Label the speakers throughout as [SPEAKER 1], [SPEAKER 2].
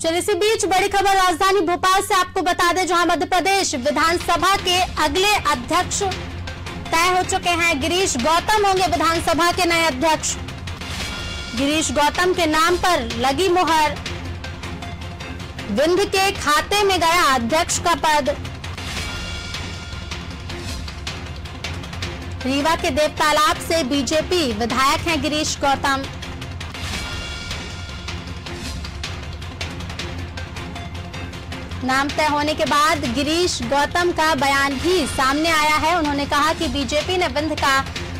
[SPEAKER 1] चलिए इसी बीच बड़ी खबर राजधानी भोपाल से आपको बता दें, जहां मध्य प्रदेश विधानसभा के अगले अध्यक्ष तय हो चुके हैं। गिरीश गौतम होंगे विधानसभा के नए अध्यक्ष। गिरीश गौतम के नाम पर लगी मुहर, विंध्य के खाते में गया अध्यक्ष का पद। रीवा के देवतालाब से बीजेपी विधायक हैं गिरीश गौतम। नाम तय होने के बाद गिरीश गौतम का बयान भी सामने आया है। उन्होंने कहा कि बीजेपी ने विंध्य का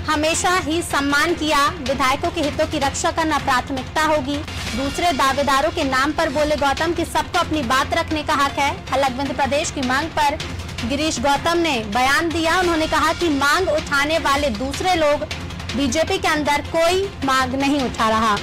[SPEAKER 1] हमेशा ही सम्मान किया, विधायकों के हितों की रक्षा करना प्राथमिकता होगी। दूसरे दावेदारों के नाम पर बोले गौतम कि सबको अपनी बात रखने का हक है। अलग विंध्य प्रदेश की मांग पर गिरीश गौतम ने बयान दिया। उन्होंने कहा कि मांग उठाने वाले दूसरे लोग, बीजेपी के अंदर कोई मांग नहीं उठा रहा।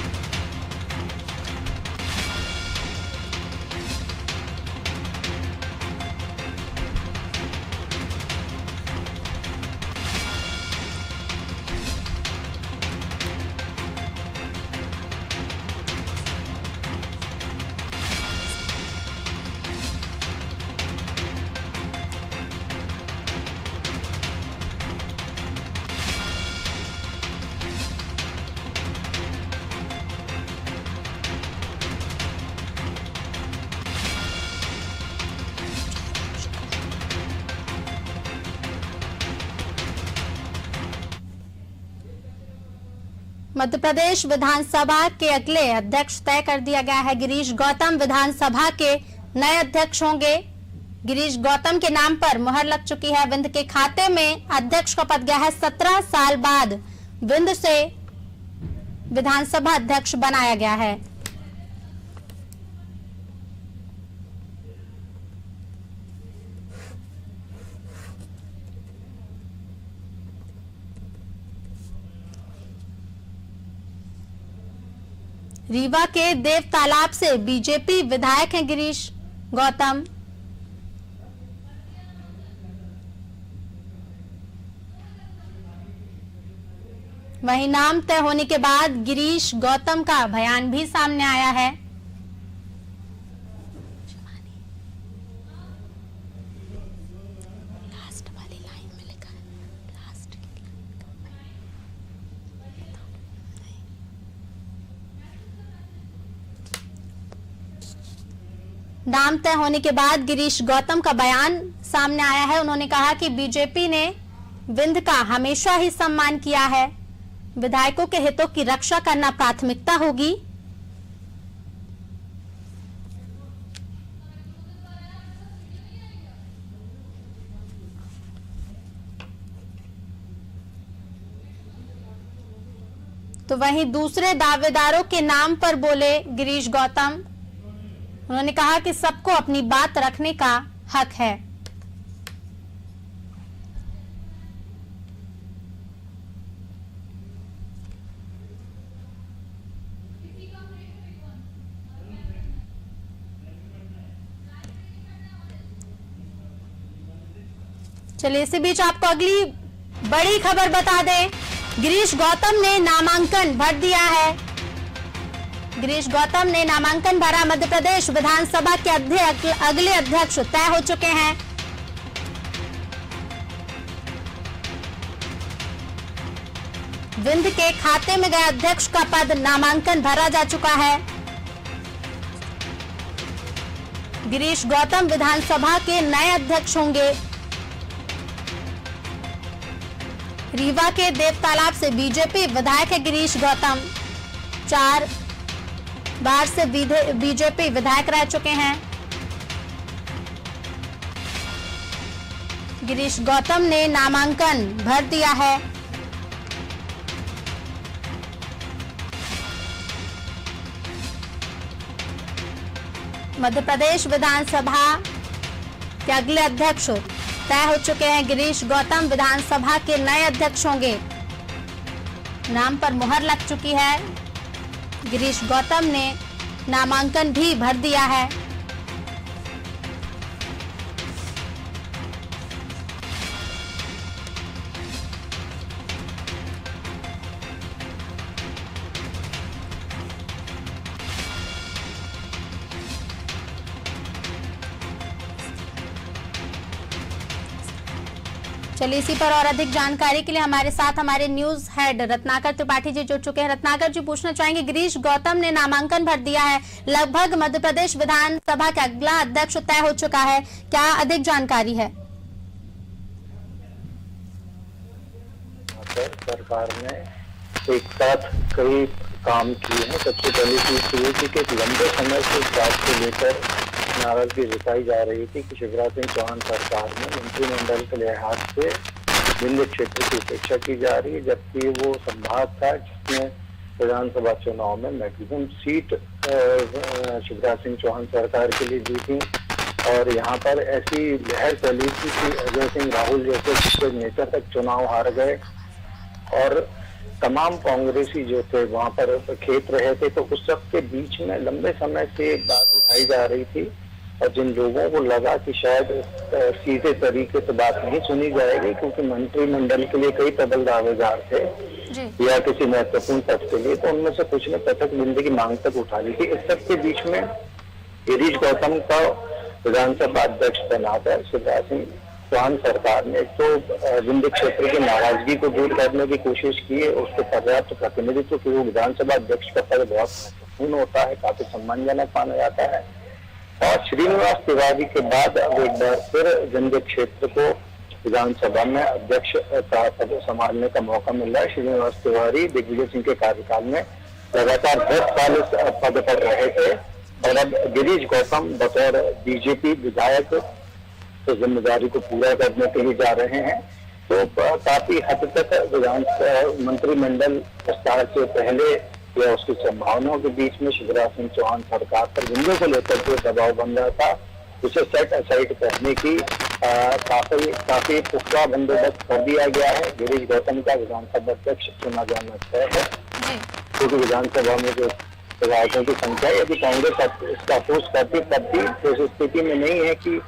[SPEAKER 1] मध्य प्रदेश विधानसभा के अगले अध्यक्ष तय कर दिया गया है। गिरीश गौतम विधानसभा के नए अध्यक्ष होंगे। गिरीश गौतम के नाम पर मुहर लग चुकी है। विंध्य के खाते में अध्यक्ष का पद गया है। 17 साल बाद विंध्य से विधानसभा अध्यक्ष बनाया गया है। रीवा के देव तालाब से बीजेपी विधायक हैं गिरीश गौतम। वहीं नाम तय होने के बाद गिरीश गौतम का बयान भी सामने आया है। नाम तय होने के बाद गिरीश गौतम का बयान सामने आया है। उन्होंने कहा कि बीजेपी ने विंध्य का हमेशा ही सम्मान किया है, विधायकों के हितों की रक्षा करना प्राथमिकता होगी। तो वहीं दूसरे दावेदारों के नाम पर बोले गिरीश गौतम। उन्होंने कहा कि सबको अपनी बात रखने का हक है। चलिए इसी बीच आपको अगली बड़ी खबर बता दें, गिरीश गौतम ने नामांकन भर दिया है। गिरीश गौतम ने नामांकन भरा। मध्य प्रदेश विधानसभा के अगले अध्यक्ष तय हो चुके हैं। विंध्य के खाते में गए अध्यक्ष का पद नामांकन भरा जा चुका है। गिरीश गौतम विधानसभा के नए अध्यक्ष होंगे। रीवा के देवतालाब से बीजेपी विधायक है गिरीश गौतम। 4 बार से बीजेपी विधायक रह चुके हैं। गिरीश गौतम ने नामांकन भर दिया है। मध्य प्रदेश विधानसभा के अगले अध्यक्ष तय हो चुके हैं। गिरीश गौतम विधानसभा के नए अध्यक्ष होंगे। नाम पर मुहर लग चुकी है। गिरीश गौतम ने नामांकन भी भर दिया है। चलिए इसी पर और अधिक जानकारी के लिए हमारे साथ हमारे न्यूज हेड रत्नाकर त्रिपाठी जी जुड़ चुके हैं। रत्नाकर जी, पूछना चाहेंगे, गिरीश गौतम ने नामांकन भर दिया है, लगभग मध्य प्रदेश विधानसभा का अगला अध्यक्ष तय हो चुका है, क्या अधिक जानकारी है?
[SPEAKER 2] सरकार ने एक साथ कई काम किए हैं। सबसे पहली चीज ये थी कि लंबे समय से इस बात को लेकर नाराजगी जताई जा रही थी कि शिवराज सिंह चौहान सरकार में मंत्रिमंडल के लिहाज से विंध्य क्षेत्र की उपेक्षा की जा रही है, जबकि वो संभाग था जिसमें विधानसभा चुनाव में मैक्सिमम सीट शिवराज सिंह चौहान सरकार के लिए जीती। और यहाँ पर ऐसी लहर चली थी कि अजय सिंह राहुल जैसे नेता तक चुनाव हार गए और तमाम कांग्रेसी जो थे वहां पर खेत रहे थे। तो उस सब के बीच में लंबे समय से बात उठाई जा रही थी और जिन लोगों को लगा कि शायद सीधे तरीके से बात नहीं सुनी जाएगी, क्योंकि मंत्रिमंडल के लिए कई प्रबल दावेदार थे या किसी महत्वपूर्ण पद के लिए, तो उनमें से कुछ ने पृथक बिंदु की मांग तक उठा ली थी। इस सब के बीच में गिरीश गौतम का विधानसभा अध्यक्ष तैनात है। शिवराज सिंह चौहान सरकार ने तो विंध्य क्षेत्र की नाराजगी को दूर करने की कोशिश की है, उसके पर्याप्त प्रतिनिधित्व की। वो विधानसभा अध्यक्ष का पद बहुत महत्वपूर्ण होता है, काफी सम्मानजनक माना जाता है। और श्रीनिवास तिवारी के बाद अब एक बार फिर विंध्य क्षेत्र को विधानसभा में अध्यक्ष का पद संभालने का मौका मिल रहा है। श्रीनिवास तिवारी दिग्विजय सिंह के कार्यकाल में लगातार 10 साल इस पद पर रहे थे और अब गिरीश गौतम बतौर बीजेपी विधायक तो जिम्मेदारी को पूरा करने के लिए जा रहे हैं। तो काफी हद तक विधान मंत्रिमंडल विस्तार से पहले या उसकी संभावनाओं के बीच में शिवराज सिंह चौहान सरकार पर विंध्य को लेकर जो दबाव बन रहा था, उसे सेट असाइड करने की काफी पुख्ता बंदोबस्त कर दिया गया है। गिरीश गौतम का विधानसभा अध्यक्ष चुना जाना तय है, क्योंकि विधानसभा में जो विधायकों की संख्या, यदि कांग्रेस इसका अपोज करती तब भी उस स्थिति में नहीं है कि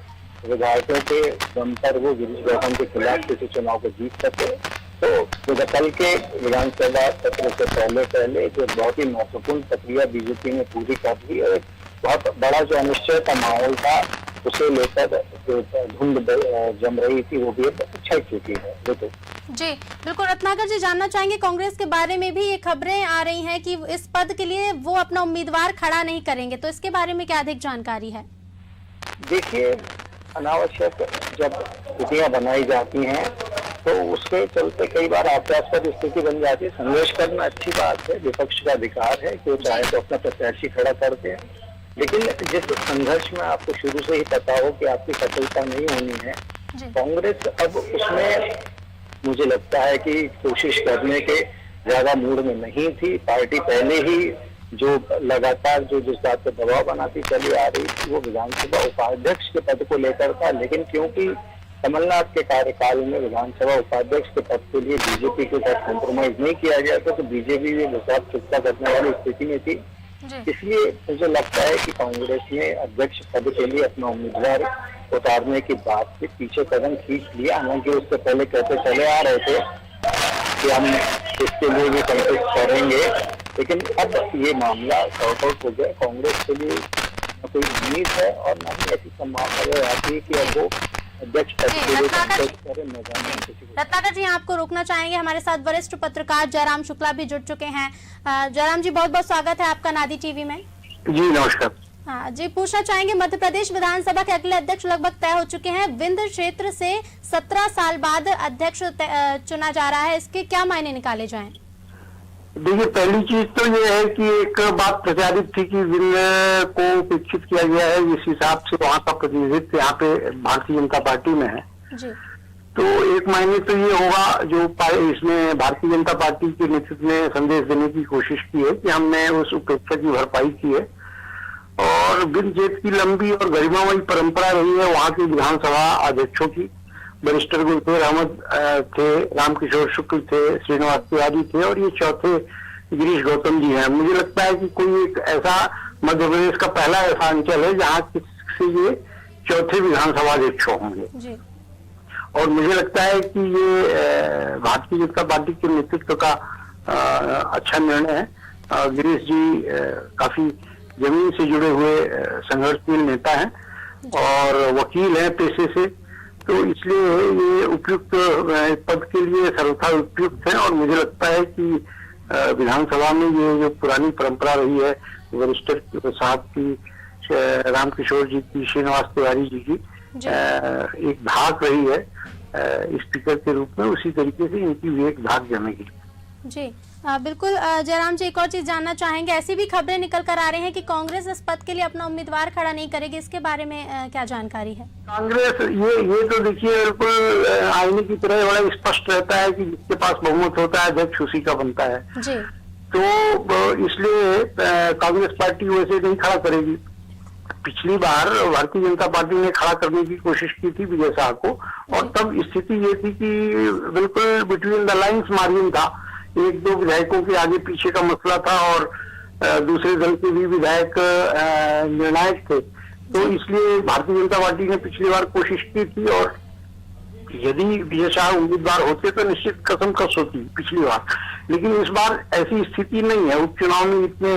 [SPEAKER 2] विधायकों के दम पर वो गिरीश गौतम के खिलाफ किसी चुनाव को जीत सके। तो कल के विधानसभा सत्र से पहले जो बहुत ही महत्वपूर्ण प्रक्रिया बीजेपी ने पूरी कर दी और बहुत बड़ा जो अनिश्चय का माहौल था उसे लेकर जो धुंध जम रही थी वो भी छट चुकी है। तो
[SPEAKER 1] जी बिल्कुल रत्नाकर जी, जानना चाहेंगे, कांग्रेस के बारे में भी ये खबरें आ रही हैं कि इस पद के लिए वो अपना उम्मीदवार खड़ा नहीं करेंगे, तो इसके बारे में क्या अधिक जानकारी है?
[SPEAKER 2] देखिए, अनावश्यक जब स्थितियां बनाई जाती हैं तो उसके चलते कई बार हास्यास्पद स्थिति बन जाती है। संघर्ष करना अच्छी बात है, विपक्ष का अधिकार है कि वो चाहे तो अपना प्रत्याशी खड़ा करते हैं, लेकिन जिस संघर्ष में आपको शुरू से ही पता हो कि आपकी सफलता नहीं होनी है, कांग्रेस अब उसमें मुझे लगता है कि कोशिश करने के ज्यादा मूड में नहीं थी। पार्टी पहले ही जो लगातार जिस बात पर दबाव बनाती चली आ रही थी वो विधानसभा उपाध्यक्ष के पद को लेकर था, लेकिन क्योंकि कमलनाथ के कार्यकाल में विधानसभा उपाध्यक्ष के पद के लिए बीजेपी के साथ कॉम्प्रोमाइज नहीं किया गया था, तो बीजेपी भी विश्वास चुकता करने वाली स्थिति में थी। इसलिए मुझे लगता है कि कांग्रेस ने अध्यक्ष पद के लिए अपना उम्मीदवार उतारने की बात से पीछे कदम खींच लिया। हालांकि उससे पहले कहते चले आ रहे थे कि हम इसके लिए भी कंटेस्ट करेंगे, लेकिन अब ये मामला सॉर्ट आउट हो गया। कांग्रेस के लिए न कोई उम्मीद है और न ही ऐसी संभावना आती है कि अब वो अध्यक्ष पद के लिए कंटेस्ट करें।
[SPEAKER 1] रत्नाकर जी, आपको रोकना चाहेंगे, हमारे साथ वरिष्ठ पत्रकार जयराम शुक्ला भी जुड़ चुके हैं। जयराम जी, बहुत बहुत स्वागत है आपका नादी टीवी में।
[SPEAKER 2] जी नमस्कार।
[SPEAKER 1] हाँ जी, पूछना चाहेंगे, मध्य प्रदेश विधानसभा के अगले अध्यक्ष लगभग तय हो चुके हैं, विंध्य क्षेत्र से 17 साल बाद अध्यक्ष चुना जा रहा है, इसके क्या मायने निकाले जाएं?
[SPEAKER 3] देखिए, पहली चीज तो ये है कि एक बात प्रचारित थी कि विंध्य को उपेक्षित किया गया है, जिस हिसाब से वहाँ का प्रतिनिधित्व यहाँ पे भारतीय जनता पार्टी में है
[SPEAKER 1] जी।
[SPEAKER 3] तो एक मायने तो ये होगा, जो इसमें भारतीय जनता पार्टी के नेतृत्व ने संदेश देने की कोशिश की है कि हमने उस उपेक्षा की भरपाई की है। और विंध्य क्षेत्र की लंबी और गरिमामयी परंपरा रही है वहाँ के विधानसभा अध्यक्षों की। बैरिस्टर गुलफेर अहमद थे, रामकिशोर शुक्ल थे, श्रीनिवास तिवारी थे और ये चौथे गिरीश गौतम जी हैं। मुझे लगता है कि कोई एक ऐसा मध्य प्रदेश का पहला ऐसा अंचल है जहाँ किसी ये चौथे विधानसभा अध्यक्ष होंगे। और मुझे लगता है कि ये भारतीय जनता पार्टी के नेतृत्व का अच्छा निर्णय है। गिरीश जी काफी जमीन से जुड़े हुए संघर्षशील नेता हैं और वकील हैं पेशे से, तो इसलिए ये उपयुक्त पद के लिए सर्वथा उपयुक्त है। और मुझे लगता है कि विधानसभा में ये जो पुरानी परंपरा रही है वरिष्ठ साहब की, रामकिशोर जी की, श्रीनिवास तिवारी जी की एक धाक रही है स्पीकर के रूप में, उसी तरीके से इनकी भी एक धाक जमेगी।
[SPEAKER 1] जी बिल्कुल। जयराम जी, एक और चीज जानना चाहेंगे, ऐसी भी खबरें निकल कर आ रही हैं कि कांग्रेस इस पद के लिए अपना उम्मीदवार खड़ा नहीं करेगी, इसके बारे में क्या जानकारी है?
[SPEAKER 3] कांग्रेस ये तो देखिए बिल्कुल आईने की तरह बड़ा स्पष्ट रहता है कि जिसके पास बहुमत होता है अध्यक्ष उसी का बनता है
[SPEAKER 1] जी।
[SPEAKER 3] तो इसलिए कांग्रेस पार्टी वैसे नहीं खड़ा करेगी। पिछली बार भारतीय जनता पार्टी ने खड़ा करने की कोशिश की थी विजय शाह को, और तब स्थिति ये थी कि बिल्कुल बिटवीन द लाइन्स मार्जिन था, एक दो विधायकों के आगे पीछे का मसला था और दूसरे दल के भी विधायक निर्णायक थे। तो इसलिए भारतीय जनता पार्टी ने पिछली बार कोशिश की थी, और यदि विजय शाह उम्मीदवार होते तो निश्चित कसम कस होती पिछली बार। लेकिन इस बार ऐसी स्थिति नहीं है। उपचुनाव में इतने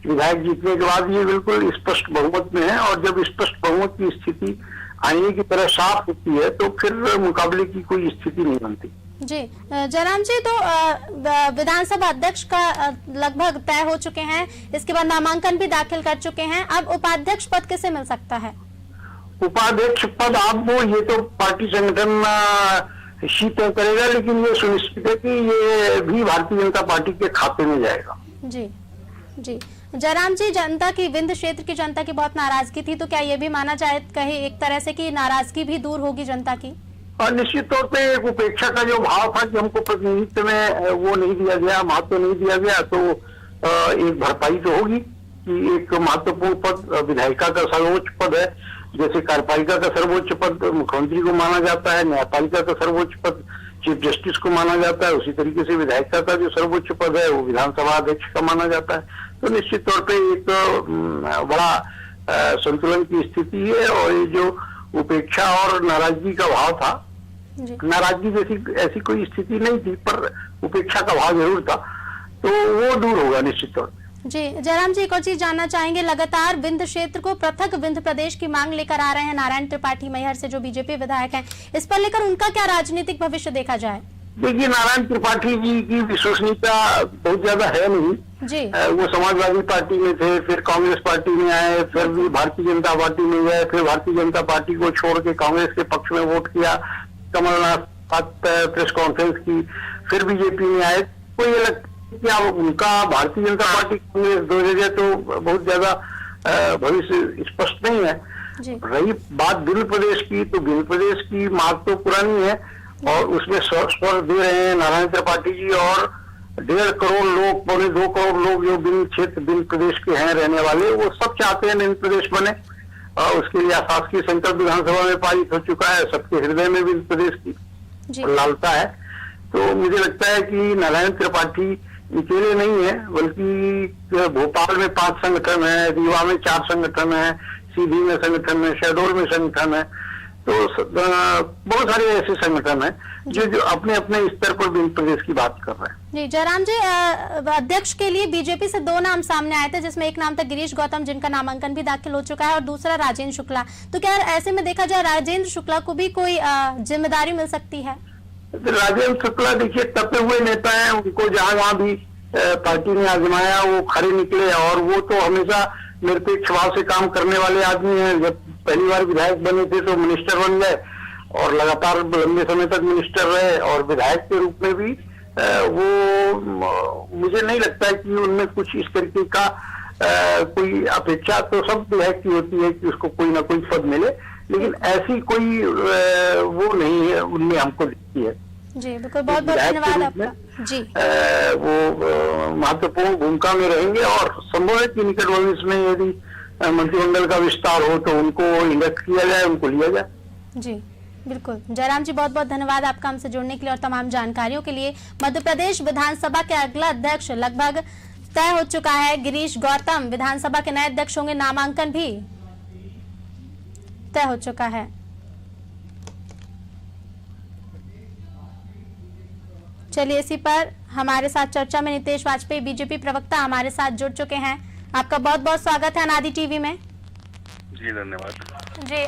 [SPEAKER 3] विधायक जीतने के बाद ये बिल्कुल स्पष्ट बहुमत में है, और जब स्पष्ट बहुमत की स्थिति आईने की तरह साफ होती है तो फिर मुकाबले की कोई स्थिति नहीं बनती।
[SPEAKER 1] जी जयराम जी, तो विधानसभा अध्यक्ष का लगभग तय हो चुके हैं, इसके बाद नामांकन भी दाखिल कर चुके हैं, अब उपाध्यक्ष पद किसे मिल सकता है?
[SPEAKER 3] उपाध्यक्ष पद आपको ये तो पार्टी संगठन ही तय करेगा, लेकिन ये सुनिश्चित है कि ये भी भारतीय जनता पार्टी के खाते में जाएगा।
[SPEAKER 1] जी जी। जयराम जी, जनता की, विंध्य क्षेत्र की जनता की बहुत नाराजगी थी, तो क्या ये भी माना जाए कहे एक तरह से कि नाराजगी भी दूर होगी जनता की?
[SPEAKER 3] और निश्चित तौर पे एक उपेक्षा का जो भाव था कि हमको प्रतिनिधित्व में वो नहीं दिया गया, महत्व नहीं दिया गया, तो एक भरपाई तो होगी कि एक महत्वपूर्ण पद विधायिका का सर्वोच्च पद है, जैसे कार्यपालिका का सर्वोच्च पद मुख्यमंत्री को माना जाता है, न्यायपालिका का सर्वोच्च पद चीफ जस्टिस को माना जाता है, उसी तरीके से विधायिका का जो सर्वोच्च पद है वो विधानसभा अध्यक्ष का माना जाता है। तो निश्चित तौर पे एक बड़ा संतुलन की स्थिति है, और ये जो उपेक्षा और नाराजगी का भाव था, नाराजगी जैसी ऐसी कोई स्थिति नहीं थी, पर उपेक्षा का भाव जरूर था, तो वो दूर होगा निश्चित तौर पे।
[SPEAKER 1] जी जयराम जी, एक और चीज जानना चाहेंगे, लगातार विंध्य क्षेत्र को पृथक विंध्य प्रदेश की मांग लेकर आ रहे हैं नारायण त्रिपाठी मैहर से, जो बीजेपी विधायक हैं, इस पर लेकर उनका क्या राजनीतिक भविष्य देखा जाए?
[SPEAKER 3] देखिए, नारायण त्रिपाठी जी की विश्वसनीयता बहुत ज्यादा है नहीं
[SPEAKER 1] जी।
[SPEAKER 3] वो समाजवादी पार्टी में थे, फिर कांग्रेस पार्टी में आए, फिर भी भारतीय जनता पार्टी में गए, फिर भारतीय जनता पार्टी को छोड़ के कांग्रेस के पक्ष में वोट किया, कमलनाथ प्रेस कॉन्फ्रेंस की, फिर बीजेपी में आए। तो ये लगता है कि अब उनका भारतीय जनता पार्टी कांग्रेस दो जगह तो बहुत ज्यादा भविष्य स्पष्ट नहीं है। रही बात विंध्य प्रदेश की, तो विंध्य प्रदेश की मांग तो पुरानी है, और उसमें स्वर दे रहे हैं नारायण त्रिपाठी जी, और 1.5 करोड़ लोग, 2.25 करोड़ लोग जो विंध्य क्षेत्र विंध्य प्रदेश के हैं रहने वाले, वो सब चाहते हैं विंध्य प्रदेश बने, और उसके लिए अशासकीय संकल्प विधानसभा में पारित हो चुका है। सबके हृदय में विंध्य प्रदेश की लालसा है। तो मुझे लगता है कि नारायण त्रिपाठी अकेले नहीं है, बल्कि भोपाल में 5 संगठन है, रीवा में 4 संगठन है, सीधी में संगठन है, शहडोल में संगठन है, तो बहुत सारे ऐसे संगठन हैं जो अपने अपने स्तर पर विंध्य प्रदेश की बात कर रहे हैं।
[SPEAKER 1] जी जयराम जी, अध्यक्ष के लिए बीजेपी से 2 नाम सामने आए थे, जिसमें एक नाम था गिरीश गौतम, जिनका नामांकन भी दाखिल हो चुका है, और दूसरा राजेंद्र शुक्ला। तो क्या ऐसे में देखा जाए राजेंद्र शुक्ला को भी कोई जिम्मेदारी मिल सकती है?
[SPEAKER 3] राजेंद्र शुक्ला देखिए तपे हुए नेता हैं, उनको जहां भी पार्टी ने आजमाया वो खड़े निकले, और वो तो हमेशा निरपेक्ष भाव से काम करने वाले आदमी हैं। जब पहली बार विधायक बने थे तो मिनिस्टर बन गए, और लगातार लंबे समय तक मिनिस्टर रहे, और विधायक के रूप में भी वो मुझे नहीं लगता है कि उनमें कुछ इस तरीके का कोई अपेक्षा तो सब विधायक की होती है कि उसको कोई ना कोई पद मिले, लेकिन ऐसी कोई वो नहीं है उनमें हमको दिखती है।
[SPEAKER 1] जी बिल्कुल, बहुत बहुत धन्यवाद आपका। जी
[SPEAKER 3] वो महत्वपूर्ण भूमिका में रहेंगे, और संभव है कि निकट भविष्य में यदि मंत्रिमंडल का विस्तार हो तो उनको इलेक्ट किया जाए, उनको लिया जाए।
[SPEAKER 1] जी बिल्कुल। जयराम जी, बहुत बहुत धन्यवाद आपका हमसे जुड़ने के लिए और तमाम जानकारियों के लिए। मध्य प्रदेश विधानसभा के अगला अध्यक्ष लगभग तय हो चुका है, गिरीश गौतम विधानसभा के नए अध्यक्ष होंगे, नामांकन भी तय हो चुका है। चलिए, इसी पर हमारे साथ चर्चा में नितेश वाजपेयी बीजेपी प्रवक्ता हमारे साथ जुड़ चुके हैं। आपका बहुत बहुत स्वागत है अनादि टीवी में।
[SPEAKER 4] जी धन्यवाद।
[SPEAKER 1] जी,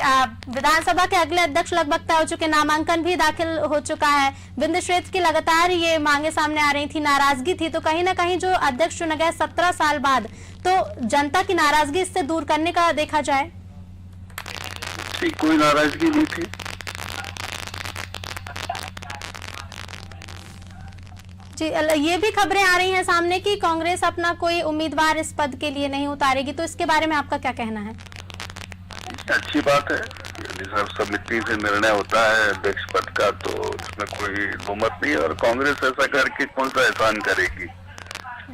[SPEAKER 1] विधानसभा के अगले अध्यक्ष लगभग तय हो चुके, नामांकन भी दाखिल हो चुका है। विंध्य क्षेत्र की लगातार ये मांगे सामने आ रही थी, नाराजगी थी, तो कहीं ना कहीं जो अध्यक्ष चुना गया 17 साल बाद, तो जनता की नाराजगी इससे दूर करने का देखा जाए?
[SPEAKER 4] कोई नाराजगी नहीं थी।
[SPEAKER 1] जी, ये भी खबरें आ रही हैं सामने कि कांग्रेस अपना कोई उम्मीदवार इस पद के लिए नहीं उतारेगी, तो इसके बारे में आपका क्या कहना है?
[SPEAKER 4] अच्छी बात है, सर्वसम्मति से निर्णय होता है अध्यक्ष पद का, तो उसमें कोई बहुमत नहीं है। और कांग्रेस ऐसा करके कौन सा एहसान करेगी?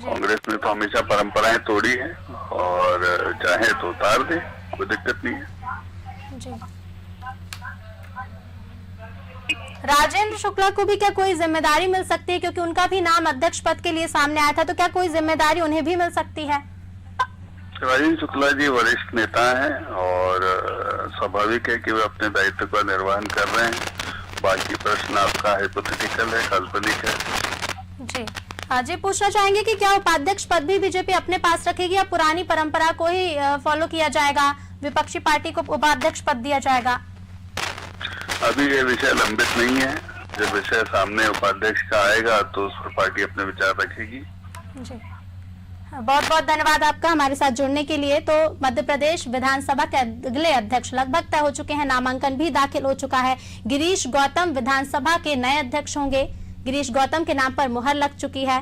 [SPEAKER 4] कांग्रेस ने तो हमेशा परंपराएं तोड़ी है, और चाहे तो उतार दे, कोई दिक्कत नहीं है।
[SPEAKER 1] जी। राजेंद्र शुक्ला को भी क्या कोई जिम्मेदारी मिल सकती है, क्योंकि उनका भी नाम अध्यक्ष पद के लिए सामने आया था, तो क्या कोई जिम्मेदारी उन्हें भी मिल सकती है?
[SPEAKER 4] राजेंद्र शुक्ला जी वरिष्ठ नेता हैं, और स्वाभाविक है कि वे अपने दायित्व का निर्वहन कर रहे हैं। बाकी प्रश्न आपका हाइपोथेटिकल है, काल्पनिक है।
[SPEAKER 1] जी, आज ये पूछना चाहेंगे कि क्या उपाध्यक्ष पद भी बीजेपी अपने पास रखेगी, या पुरानी परंपरा को ही फॉलो किया जाएगा, विपक्षी पार्टी को उपाध्यक्ष पद दिया जाएगा?
[SPEAKER 4] अभी ये विषय लंबित नहीं है, जब विषय सामने उपाध्यक्ष का आएगा तो उस पर पार्टी अपने विचार रखेगी।
[SPEAKER 1] जी, बहुत बहुत धन्यवाद आपका हमारे साथ जुड़ने के लिए। तो मध्य प्रदेश विधानसभा के अगले अध्यक्ष लगभग तय हो चुके हैं, नामांकन भी दाखिल हो चुका है। गिरीश गौतम विधानसभा के नए अध्यक्ष होंगे। गिरीश गौतम के नाम पर मुहर लग चुकी है।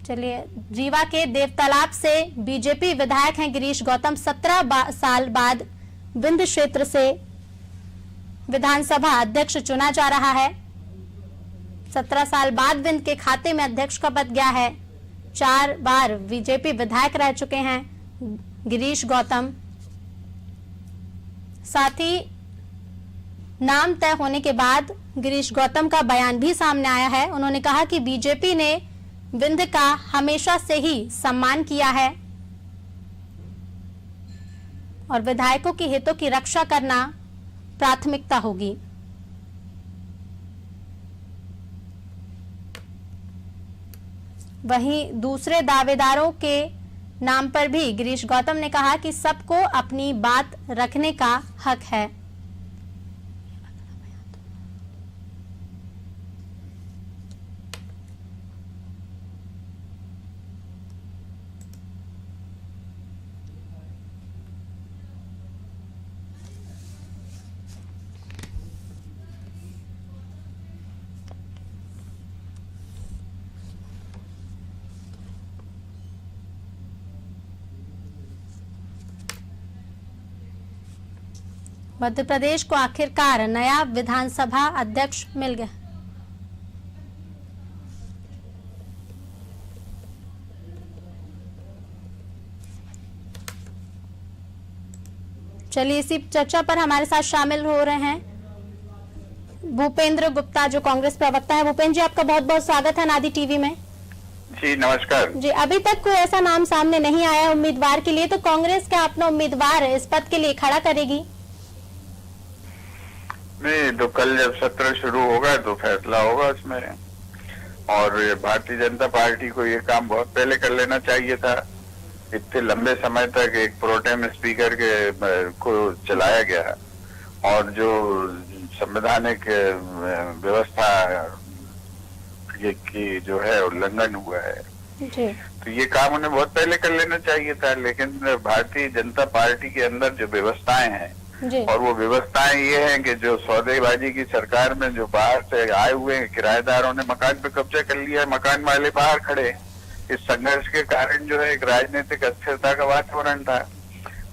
[SPEAKER 1] चलिए, रीवा के देवतालाब से बीजेपी विधायक हैं गिरीश गौतम। 17 साल बाद विंध्य क्षेत्र से विधानसभा अध्यक्ष चुना जा रहा है। 17 साल बाद विंध्य के खाते में अध्यक्ष का पद गया है। 4 बार बीजेपी विधायक रह चुके हैं गिरीश गौतम। साथ ही नाम तय होने के बाद गिरीश गौतम का बयान भी सामने आया है। उन्होंने कहा कि बीजेपी ने विंध्य का हमेशा से ही सम्मान किया है और विधायकों के हितों की रक्षा करना प्राथमिकता होगी। वहीं दूसरे दावेदारों के नाम पर भी गिरीश गौतम ने कहा कि सबको अपनी बात रखने का हक है। मध्य प्रदेश को आखिरकार नया विधानसभा अध्यक्ष मिल गया। चलिए, इसी चर्चा पर हमारे साथ शामिल हो रहे हैं भूपेंद्र गुप्ता, जो कांग्रेस प्रवक्ता है। भूपेंद्र जी, आपका बहुत बहुत स्वागत है नादी टीवी में।
[SPEAKER 5] जी नमस्कार।
[SPEAKER 1] जी, अभी तक कोई ऐसा नाम सामने नहीं आया उम्मीदवार के लिए, तो कांग्रेस क्या अपना उम्मीदवार इस पद के लिए खड़ा करेगी?
[SPEAKER 5] नहीं, तो कल जब सत्र शुरू होगा तो फैसला होगा उसमें। और भारतीय जनता पार्टी को ये काम बहुत पहले कर लेना चाहिए था। इतने लंबे समय तक एक प्रोटेम स्पीकर के को चलाया गया और जो संवैधानिक व्यवस्था की जो है उल्लंघन हुआ है, तो ये काम उन्हें बहुत पहले कर लेना चाहिए था। लेकिन भारतीय जनता पार्टी के अंदर जो व्यवस्थाएं हैं, और वो व्यवस्थाएं ये हैं कि जो सौदेबाजी की सरकार में जो बाहर से आए हुए किराएदारों ने मकान पे कब्जा कर लिया, मकान वाले बाहर खड़े। इस संघर्ष के कारण जो है एक राजनीतिक अस्थिरता का वातावरण था।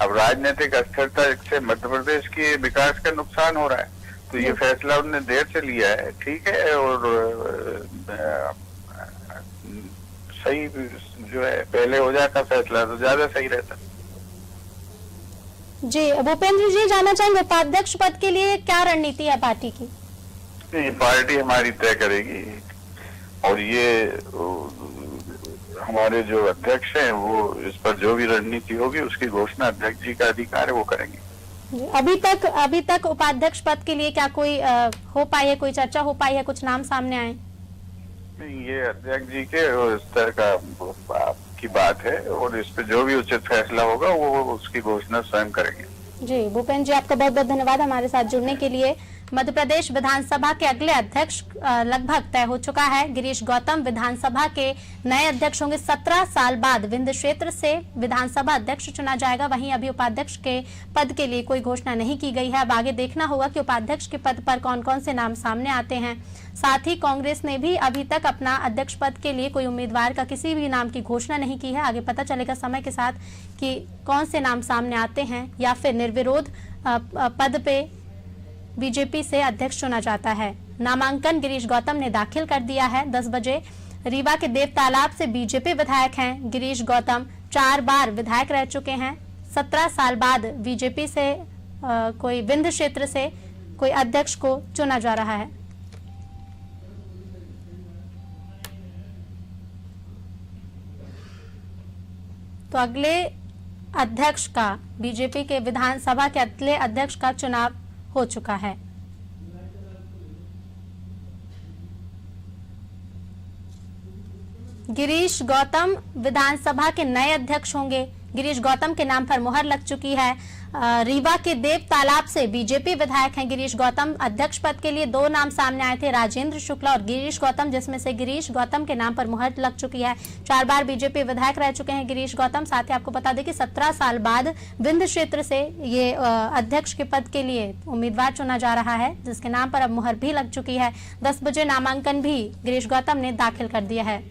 [SPEAKER 5] अब राजनीतिक अस्थिरता से मध्य प्रदेश के विकास का नुकसान हो रहा है, तो ये फैसला उन्होंने देर से लिया है, ठीक है। और सही जो है पहले हो जाता फैसला तो ज्यादा सही रहता।
[SPEAKER 1] जी, भूपेंद्र जी, जानना चाहेंगे उपाध्यक्ष पद के लिए क्या रणनीति है पार्टी की?
[SPEAKER 5] ये पार्टी हमारी तय करेगी, और ये हमारे जो अध्यक्ष हैं वो इस पर जो भी रणनीति होगी उसकी घोषणा अध्यक्ष जी का अधिकार है, वो करेंगे।
[SPEAKER 1] अभी तक उपाध्यक्ष पद के लिए क्या कोई हो पाई है, कोई चर्चा हो पाई है, कुछ नाम सामने आए?
[SPEAKER 5] नहीं, ये अध्यक्ष जी के इस तरह का की बात है और इस पे जो भी उचित फैसला होगा वो उसकी घोषणा स्वयं करेंगे।
[SPEAKER 1] जी भूपेंद्र जी, आपका बहुत बहुत धन्यवाद हमारे साथ जुड़ने के लिए। मध्य प्रदेश विधानसभा के अगले अध्यक्ष लगभग तय हो चुका है। गिरीश गौतम विधानसभा के नए अध्यक्ष होंगे। 17 साल बाद विंध्य क्षेत्र से विधानसभा अध्यक्ष चुना जाएगा। वहीं अभी उपाध्यक्ष के पद के लिए कोई घोषणा नहीं की गई है। अब आगे देखना होगा कि उपाध्यक्ष के पद पर कौन कौन से नाम सामने आते हैं। साथ ही कांग्रेस ने भी अभी तक अपना अध्यक्ष पद के लिए कोई उम्मीदवार का किसी भी नाम की घोषणा नहीं की है। आगे पता चलेगा समय के साथ कि कौन से नाम सामने आते हैं या फिर निर्विरोध पद पे बीजेपी से अध्यक्ष चुना जाता है। नामांकन गिरीश गौतम ने दाखिल कर दिया है 10 बजे। रीवा के देव तालाब से बीजेपी विधायक हैं गिरीश गौतम। 4 बार विधायक रह चुके हैं। 17 साल बाद बीजेपी से कोई विंध्य क्षेत्र से कोई अध्यक्ष को चुना जा रहा है। तो अगले अध्यक्ष का, बीजेपी के विधानसभा के अगले अध्यक्ष का चुनाव हो चुका है। गिरीश गौतम विधानसभा के नए अध्यक्ष होंगे। गिरीश गौतम के नाम पर मुहर लग चुकी है। रीवा के देव तालाब से बीजेपी विधायक हैं गिरीश गौतम। अध्यक्ष पद के लिए 2 नाम सामने आए थे, राजेंद्र शुक्ला और गिरीश गौतम, जिसमें से गिरीश गौतम के नाम पर मुहर लग चुकी है। 4 बार बीजेपी विधायक रह चुके हैं गिरीश गौतम। साथ ही आपको बता दें कि 17 साल बाद विंध्य क्षेत्र से ये अध्यक्ष के पद के लिए उम्मीदवार चुना जा रहा है, जिसके नाम पर अब मुहर भी लग चुकी है। 10 बजे नामांकन भी गिरीश गौतम ने दाखिल कर दिया है।